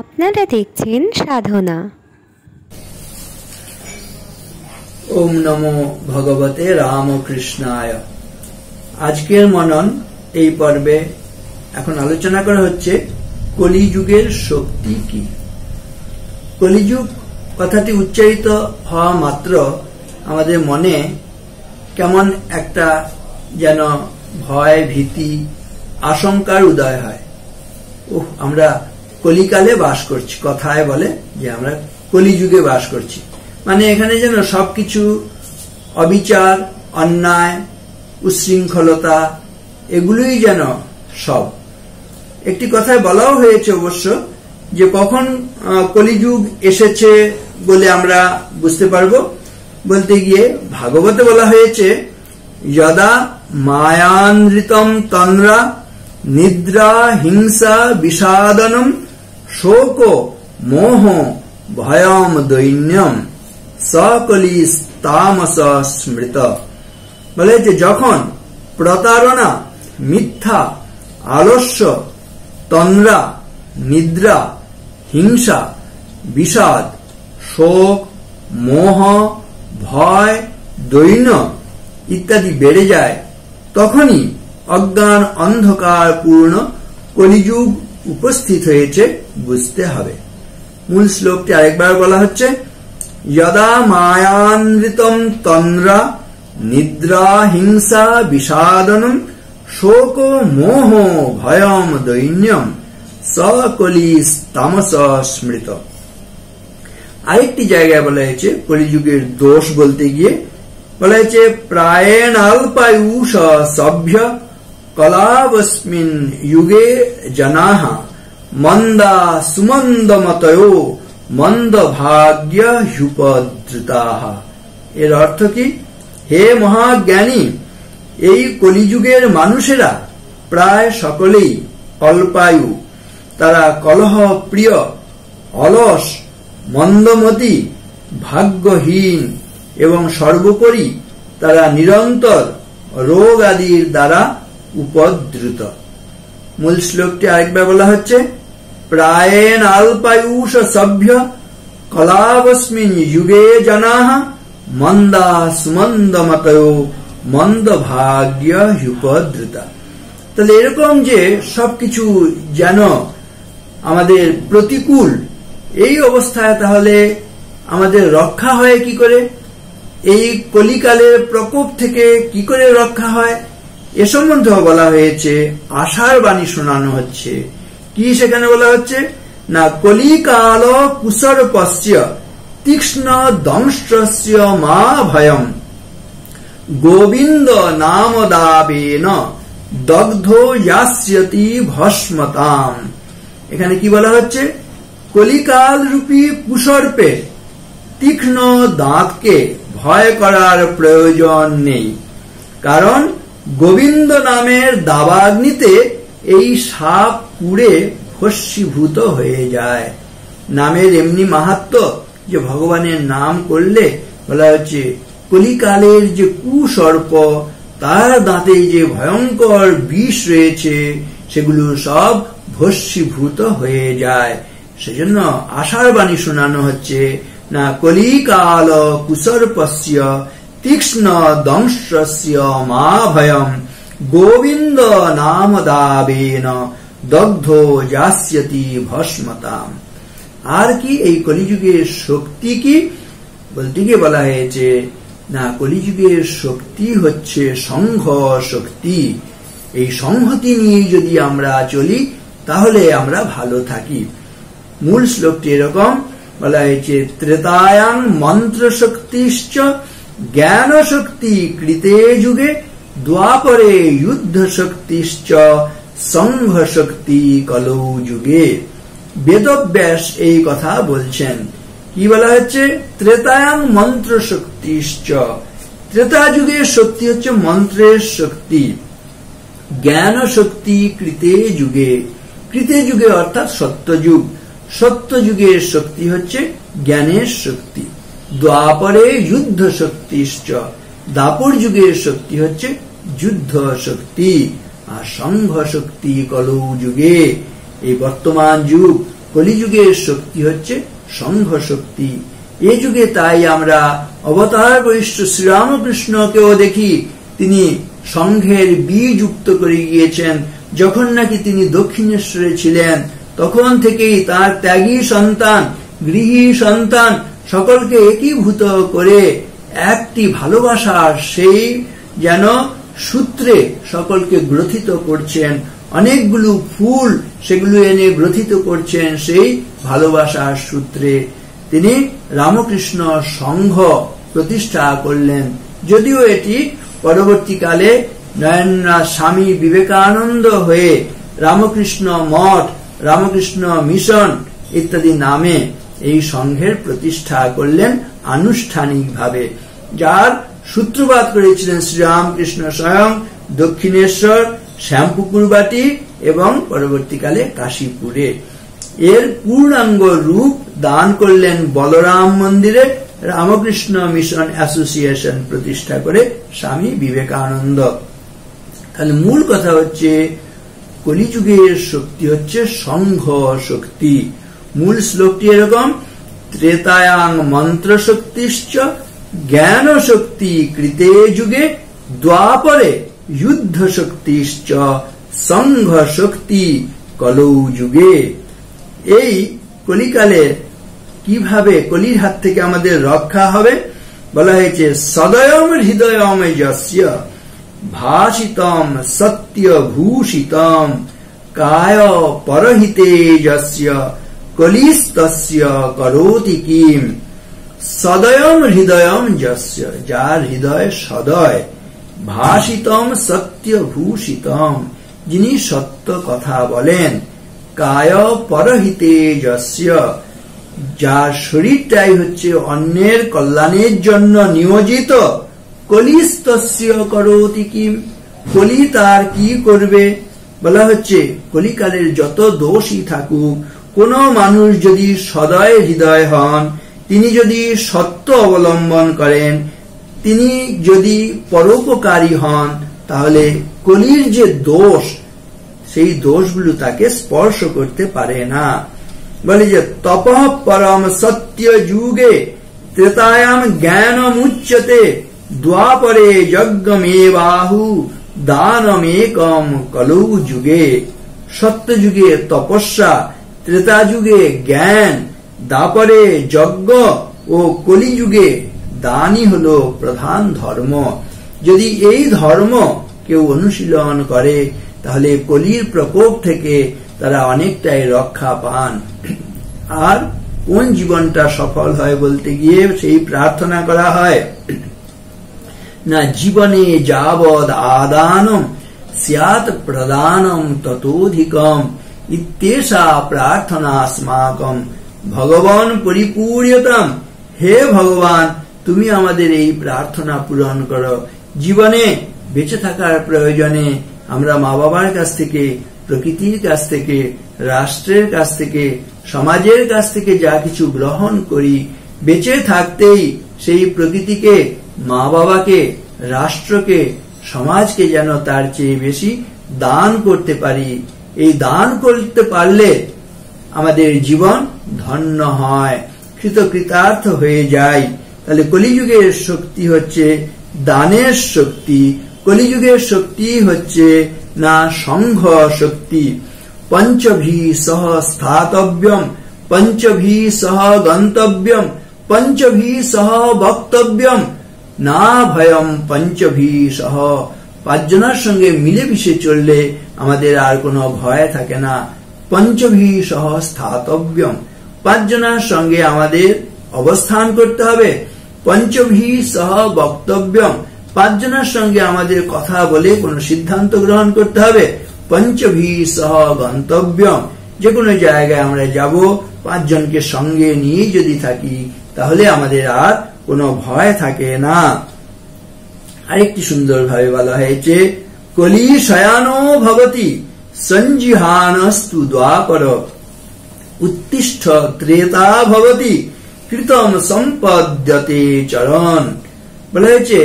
আপনারা দেখছেন সাধনা। ওম নমো ভগবতে রামকৃষ্ণায়। আজকের মনন এই পর্বে এখন আলোচনা করা হচ্ছে কলিযুগের শক্তি কি। কলিযুগ কথাটি উচ্চারিত হওয়া মাত্র আমাদের মনে কেমন একটা যেন ভয়, ভীতি, আশঙ্কার উদয় হয়। আমরা কলিকালে বাস করছি, কথায় বলে যে আমরা কলিযুগে বাস করছি, মানে এখানে যেন সবকিছু অবিচার, অন্যায়, উচ্ছৃঙ্খলতা এগুলোই যেন সব। একটি কথায় বলাও হয়েছে অবশ্য যে কখন কলিযুগ এসেছে বলে আমরা বুঝতে পারবো। বলতে গিয়ে ভাগবতে বলা হয়েছে, যদা মায়ানৃতম তন্দ্রা নিদ্রা হিংসা বিষাদনম শোক মোহ ভয়ম দৈন্যম সকলিস্তামস স্মৃত। বলে যে যখন প্রতারণা, মিথ্যা, আলস্য, তন্দ্রা, নিদ্রা, হিংসা, বিষাদ, শোক, মোহ, ভয়, দৈন্য ইত্যাদি বেড়ে যায়, তখনই অজ্ঞান অন্ধকার পূর্ণ কলিযুগ উপস্থিত হয়েছে বুঝতে হবে। মূল শ্লোকটি আরেকবার বলা হচ্ছে, যদা মায়ানৃতম তন্দ্রা নিদ্রা হিংসা বিষাদনম শোক মোহ ভয়ম দৈন্যম সকলিস্তামস স্মৃত। আরেকটি জায়গায় বলা হয়েছে কলিযুগের দোষ বলতে গিয়ে বলা হয়েছে, প্রায়েণ অল্পায়ুষ সভ্য কলাবস্মিন যুগে জনাঃ মন্দা সুমন্দমতয়ো মন্দ ভাগ্য হ্যুপদ্রুতাঃ। এর অর্থ কি? হে মহাজ্ঞানী, এই কলিযুগের মানুষেরা প্রায় সকলেই অল্পায়ু, তারা কলহ প্রিয়, অলস, মন্দমতি, ভাগ্যহীন এবং সর্বোপরি তারা নিরন্তর রোগ আদির দ্বারা উপদ্রুত। মূল শ্লোকটি আরেকবার বলা হচ্ছে, প্রায়েণ অল্পায়ুষ সভ্য কলাবস্মিন যুগে জনাঃ মন্দা সুমন্দমতয়ো মন্দ ভাগ্য হ্যুপদ্রুতা। তাহলে এরকম যে সবকিছু যেন আমাদের প্রতিকূল, এই অবস্থায় তাহলে আমাদের রক্ষা হয় কি করে? এই কলিকালের প্রকোপ থেকে কি করে রক্ষা হয় এ সম্বন্ধেও বলা হয়েছে, আশার বাণী শোনানো হচ্ছে। কি সেখানে বলা হচ্ছে না, কলিকাল কুসর্পস্য তীক্ষ্ণ দংষ্টস্য মা ভয়ম গোবিন্দ নামদাবেন দগ্ধ যাস্যতি ভস্মতাম। এখানে কি বলা হচ্ছে? কলিকাল রূপী কুসর্পে তীক্ষ্ণ দাঁতকে ভয় করার প্রয়োজন নেই, কারণ গোবিন্দ নামের দাবাগ্নিতে এই সাপ পুড়ে ভস্মীভূত হয়ে যায়। নামের এমনি মাহাত্ম্য যে ভগবানের নাম করলে বলা হচ্ছে কলিকালের যে কুসর্প, তার দাঁতে যে ভয়ঙ্কর বিষ রয়েছে সেগুলো সব ভস্মীভূত হয়ে যায়। সেজন্য আশার বাণী শোনানো হচ্ছে না, কলিকাল কুসর্পস্য তীক্ষ্ণ দংষ্টস্য মা ভয়ম গোবিন্দ নামদাবেন দগ্ধ যাস্যতি ভস্মতাম। আর কি এই কলিযুগের শক্তি কি বলতে গিয়ে বলা হয়েছে না, কলিযুগের শক্তি হচ্ছে সংঘ শক্তি। এই সংহতি নিয়ে যদি আমরা চলি তাহলে আমরা ভালো থাকি। মূল শ্লোকটি এরকম বলা হয়েছে, ত্রেতায়াং মন্ত্র শক্তিশ্চ জ্ঞান শক্তি কৃতে যুগে দ্বাপরে যুদ্ধ শক্তিশ্চ সংঘ শক্তি কলৌ যুগে। বেদব্যাস এই কথা বলছেন। কি বলা হচ্ছে? ত্রেতায়াং মন্ত্র শক্তিশ্চ, ত্রেতা যুগের শক্তি হচ্ছে মন্ত্রের শক্তি। জ্ঞান শক্তি কৃতে যুগে, কৃতে যুগে অর্থাৎ সত্যযুগ, সত্য যুগের শক্তি হচ্ছে জ্ঞানের শক্তি। দ্বাপরে যুদ্ধ শক্তিশ্চ, দাপর যুগের শক্তি হচ্ছে যুদ্ধ শক্তি। আর সংঘ শক্তি কলৌ যুগে, এই বর্তমান যুগ কলিযুগের শক্তি হচ্ছে সংঘ শক্তি। এই যুগে তাই আমরা অবতার বরিষ্ঠ শ্রীরামকৃষ্ণকেও দেখি, তিনি সংঘের বীজ যুক্ত করে গিয়েছেন। যখন নাকি তিনি দক্ষিণেশ্বরে ছিলেন, তখন থেকেই তার ত্যাগী সন্তান, গৃহী সন্তান সকলকে একীভূত করে একটি ভালোবাসার সেই যেন সূত্রে সকলকে গ্রথিত করছেন। অনেকগুলো ফুল সেগুলো এনে গ্রথিত করছেন সেই ভালোবাসার সূত্রে। তিনি রামকৃষ্ণ সংঘ প্রতিষ্ঠা করলেন। যদিও এটি পরবর্তীকালে নয়ননাথ স্বামী বিবেকানন্দ হয়ে রামকৃষ্ণ মঠ, রামকৃষ্ণ মিশন ইত্যাদি নামে এই সংঘের প্রতিষ্ঠা করলেন আনুষ্ঠানিকভাবে, যার সূত্রপাত করেছিলেন শ্রীরামকৃষ্ণ স্বয়ং দক্ষিণেশ্বর, শ্যামপুকুরবাটি এবং পরবর্তীকালে কাশীপুরে। এর পূর্ণাঙ্গ রূপ দান করলেন বলরাম মন্দিরে রামকৃষ্ণ মিশন অ্যাসোসিয়েশন প্রতিষ্ঠা করে স্বামী বিবেকানন্দ। তাহলে মূল কথা হচ্ছে কলিযুগের শক্তি হচ্ছে সংঘ শক্তি। মূল শ্লোকটি এরকম: ত্রেতায়াং মন্ত্র শক্তিশ্চ জ্ঞান শক্তি কৃতে যুগে দ্বাপরে যুদ্ধ শক্তিশ্চ সংঘ শক্তি কলৌ যুগে। এই কলিকালে কিভাবে কলির হাত থেকে আমাদের রক্ষা হবে বলা হয়েছে, সদয়ম হৃদয়ম যস্য ভাসিতম সত্য ভূষিতম কায় পরহিতে যস্য কলিস্তস্য করোতি কিম। সদয়ম হৃদয়ম যস্য, যার হৃদয় সদয়, ভাসিতম সত্য ভূষিতম, যিনি সত্য কথা বলেন, কায় পরহিতে যস্য, যার শরীরটাই হচ্ছে অন্যের কল্যাণের জন্য নিয়োজিত, কলিস্তস্য করোতি কিম, কলি তার কি করবে বলা হচ্ছে, কলিকালের যত দোষই থাকুক, কোন মানুষ যদি সদয় হৃদয় হন, তিনি যদি সত্য অবলম্বন করেন, তিনি যদি পরোপকারী হন, তাহলে কলির যে দোষ, সেই দোষগুলো তাকে স্পর্শ করতে পারে না। বলে যে তপঃ পরম সত্য যুগে ত্রেতায়াম জ্ঞানমুচ্যতে দ্বাপরে যজ্ঞমেবাহু দানমেকম কলৌ যুগে। সত্য যুগে তপস্যা, ত্রেতা যুগে জ্ঞান, দ্বাপরে যজ্ঞ ও কলিযুগে দানই হলো প্রধান ধর্ম। যদি এই ধর্ম কেউ অনুশীলন করে, তাহলে কলির প্রকোপ থেকে তারা অনেকটাই রক্ষা পান। আর কোন জীবনটা সফল হয় বলতে গিয়ে সেই প্রার্থনা করা হয় না, জীবনে যাবদ আদানম স্যাৎ প্রদানম ততোধিকম ইত্যেষা প্রার্থনা अस्माकम ভগবান পরিপূর্যতম। হে ভগবান, তুমি আমাদের এই প্রার্থনা পূরণ করো। জীবনে বেঁচে থাকার প্রয়োজনে আমরা মা বাবার কাছ থেকে, প্রকৃতির কাছ থেকে, রাষ্ট্রের কাছ থেকে, সমাজের কাছ থেকে যা কিছু গ্রহণ করি, বেঁচে থাকতেই সেই প্রকৃতিকে, মা বাবাকে, রাষ্ট্রকে, সমাজকে যেন তার চেয়ে বেশি দান করতে পারি। এই দান করতে পারলে আমাদের জীবন ধন্য হয়, কৃতকৃতার্থ হয়ে যায়। তাহলে কলিযুগের শক্তি হচ্ছে দানের শক্তি, কলিযুগের শক্তি হচ্ছে না সংঘ শক্তি। পঞ্চভি সহ স্থাতব্যম, পঞ্চভি সহ গন্তব্যম, পঞ্চভি সহ বক্তব্যম, না ভয়ম পঞ্চভি সহ। পাঁচজনের সঙ্গে মিলেমিশে চললে আমাদের আর কোনো ভয় থাকে না। পঞ্চভি সহ স্থাতব্যম, পাঁচজনের সঙ্গে আমাদের অবস্থান করতে হবে। পঞ্চভি সহ বক্তব্যম, পাঁচজনের সঙ্গে আমাদের কথা বলে কোন সিদ্ধান্ত গ্রহণ করতে হবে। পঞ্চভি সহ গন্তব্যম, যে কোনো জায়গায় আমরা যাব, পাঁচজনকে সঙ্গে নিয়ে যদি থাকি, তাহলে আমাদের আর কোনো ভয় থাকে না। আরেকটি সুন্দর ভাবে বলা হয়েছে, কলি শয়ানো ভবতি সঞ্জিহানস্তু দ্বাপর উত্তিষ্ঠ ত্রেতা ভবতি কৃতম সম্পদ্যতে চরণ। বলা হয়েছে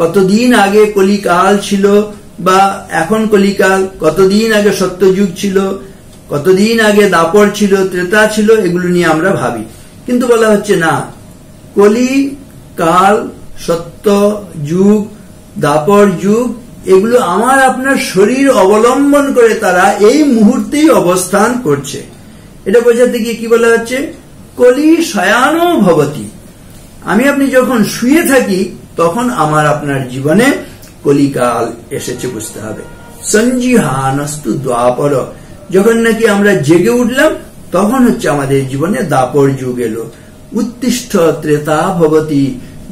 কতদিন আগে কলিকাল ছিল, বা এখন কলিকাল, কতদিন আগে সত্যযুগ ছিল, কতদিন আগে দাপর ছিল, ত্রেতা ছিল, এগুলো নিয়ে আমরা ভাবি। কিন্তু বলা হচ্ছে না, কলি কাল, সত্য যুগ, দাপর যুগ, এগুলো আমার আপনার শরীর অবলম্বন করে তারা এই মুহূর্তেই অবস্থান করছে। এটা বোঝাতে গিয়ে কি বলা হচ্ছে, কলি শয়ানো ভবতি। আমি আপনি যখন শুয়ে থাকি তখন আমার আপনার জীবনে কলিকাল এসেছে বুঝতে হবে। সঞ্জিহানস্তু দ্বাপর, যখন নাকি আমরা জেগে উঠলাম তখন হচ্ছে আমাদের জীবনে দাপর যুগ এলো। উত্তিষ্ঠ ত্রেতা ভবতি,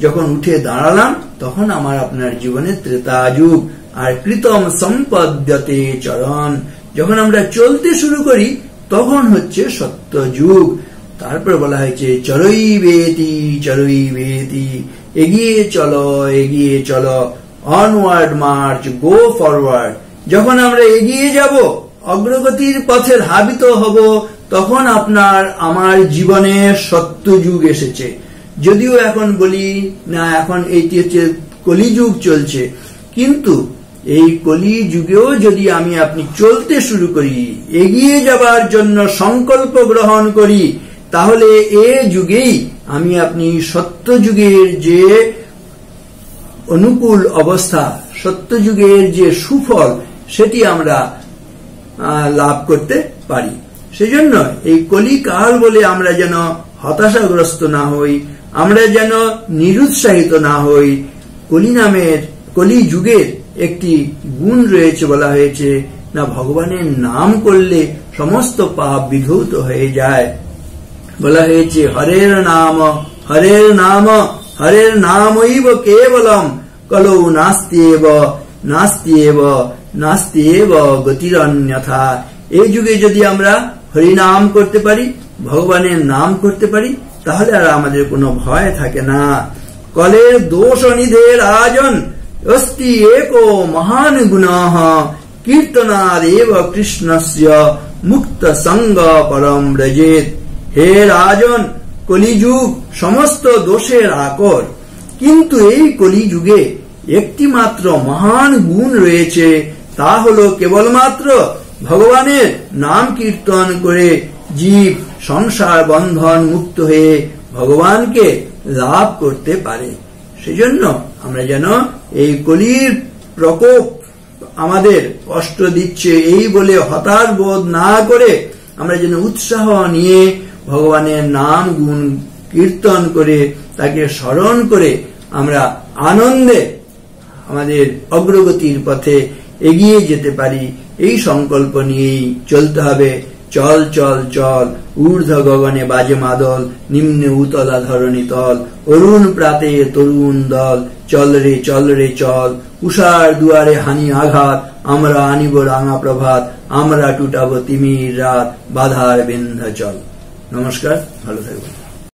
যখন উঠে দাঁড়ালাম তখন আমার আপনার জীবনে ত্রেতা যুগ। আর কৃতম সম্পদ্যতে চরণ, যখন আমরা চলতে শুরু করি তখন হচ্ছে সত্য যুগ। তারপর বলা হয়েছে চরৈবেতি চরৈবেতি, এগিয়ে চলো এগিয়ে চলো, অনওয়ার্ড মার্চ, গো ফরওয়ার্ড। যখন আমরা এগিয়ে যাব, অগ্রগতির পথে ধাবিত হব, তখন আপনার আমার জীবনে সত্য যুগ এসেছে। যদিও এখন বলি না, এখন এইটি হচ্ছে কলিযুগ চলছে, কিন্তু এই কলি যুগেও যদি আমি আপনি চলতে শুরু করি, এগিয়ে যাবার জন্য সংকল্প গ্রহণ করি, তাহলে এ যুগেই আমি আপনি সত্য যুগের যে অনুকূল অবস্থা, সত্য যুগের যে সুফল, সেটি আমরা লাভ করতে পারি। সেজন্য এই কলিকাল বলে আমরা যেন হতাশাগ্রস্ত না হই, আমরা যেন নিরুৎসাহিত না হই। কলি যুগের একটি গুণ রয়েছে, বলা হয়েছে না, ভগবানের নাম করলে সমস্ত পাপ বিধৌত হয়ে যায়। বলা হয়েছে হরের নাম হরের নাম হরের নামৈব কেবলম কলৌ নাস্তিএব নাস্তিএব নাস্তিএব গতিরন্যথা। এই যুগে যদি আমরা হরিনাম করতে পারি, ভগবানের নাম করতে পারি, তাহলে আর আমাদের কোনো ভয় থাকে না। কলের দোষ নিধের আজন অস্তি एको মহান গুণঃ কীর্তনাদেব কৃষ্ণস্য মুক্ত সঙ্গ পরম ব্রজেত। হে রাজন, কলিযুগ সমস্ত দোষের আকর, কিন্তু এই কলিযুগে একটি মাত্র মহান গুণ রয়েছে, তা হলো কেবলমাত্র ভগবানের নাম কীর্তন করে জীব সংসার বন্ধন মুক্ত হয়ে ভগবানকে লাভ করতে পারে। সেজন্য আমরা যেন এই কলির প্রকোপ আমাদের কষ্ট দিচ্ছে এই বলে হতাশ বোধ না করে আমরা যেন উৎসাহ নিয়ে ভগবানের নাম গুণ কীর্তন করে তাকে স্মরণ করে আমরা আনন্দে আমাদের অগ্রগতির পথে এগিয়ে যেতে পারি। এই সংকল্প নিয়েই চলতে হবে। চল চল চল, ঊর্ধ্ব গগনে বাজে মাদল, নিম্নে উতলা ধরণী তল, অরুণ প্রাতে তরুণ দল, চল রে চল, উষার দুয়ারে হানি আঘাত, আমরা আনিব রাঙা প্রভাত, আমরা টুটাবো তিমির রাত, বাধার বিন্ধ্যাচল। নমস্কার, ভালো থাকবেন।